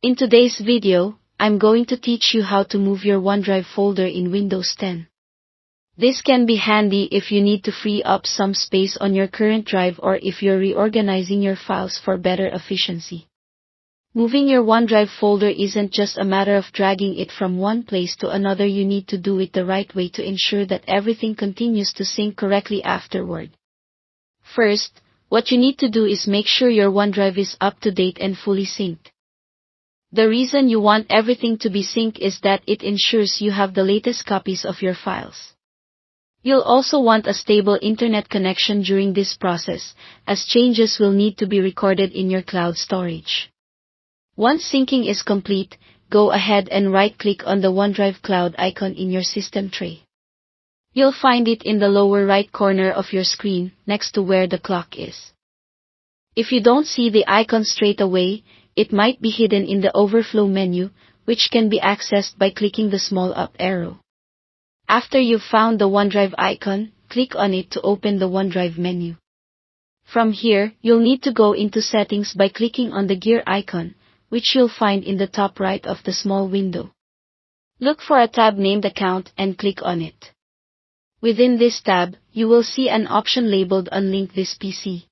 In today's video, I'm going to teach you how to move your OneDrive folder in Windows 10. This can be handy if you need to free up some space on your current drive or if you're reorganizing your files for better efficiency. Moving your OneDrive folder isn't just a matter of dragging it from one place to another. You need to do it the right way to ensure that everything continues to sync correctly afterward. First, what you need to do is make sure your OneDrive is up to date and fully synced. The reason you want everything to be synced is that it ensures you have the latest copies of your files. You'll also want a stable internet connection during this process, as changes will need to be recorded in your cloud storage. Once syncing is complete, go ahead and right-click on the OneDrive Cloud icon in your system tray. You'll find it in the lower right corner of your screen, next to where the clock is. If you don't see the icon straight away, it might be hidden in the overflow menu, which can be accessed by clicking the small up arrow. After you've found the OneDrive icon, click on it to open the OneDrive menu. From here, you'll need to go into Settings by clicking on the gear icon, which you'll find in the top right of the small window. Look for a tab named Account and click on it. Within this tab, you will see an option labeled Unlink this PC.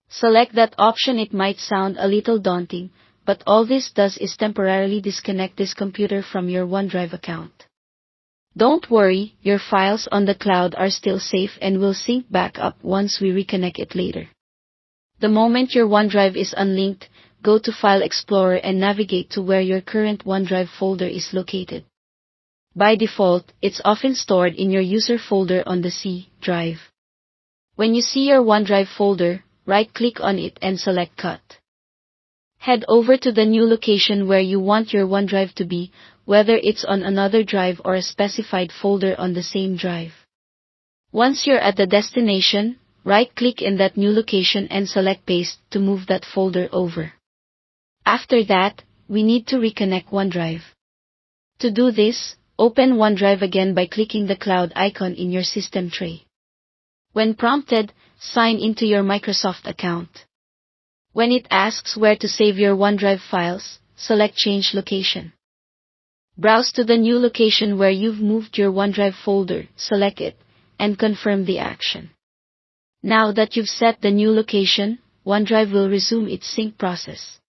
Select that option. It might sound a little daunting, but all this does is temporarily disconnect this computer from your OneDrive account. Don't worry, your files on the cloud are still safe and will sync back up once we reconnect it later. The moment your OneDrive is unlinked, go to File Explorer and navigate to where your current OneDrive folder is located. By default, it's often stored in your user folder on the C drive. When you see your OneDrive folder, right-click on it and select Cut. Head over to the new location where you want your OneDrive to be, whether it's on another drive or a specified folder on the same drive. Once you're at the destination, right-click in that new location and select Paste to move that folder over. After that, we need to reconnect OneDrive. To do this, open OneDrive again by clicking the cloud icon in your system tray. When prompted, sign into your Microsoft account. When it asks where to save your OneDrive files, select Change Location. Browse to the new location where you've moved your OneDrive folder, select it, and confirm the action. Now that you've set the new location, OneDrive will resume its sync process.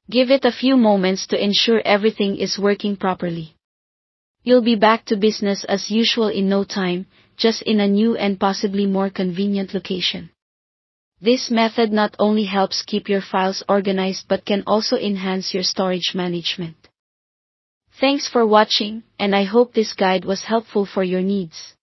Give it a few moments to ensure everything is working properly. You'll be back to business as usual in no time, just in a new and possibly more convenient location. This method not only helps keep your files organized but can also enhance your storage management. Thanks for watching, and I hope this guide was helpful for your needs.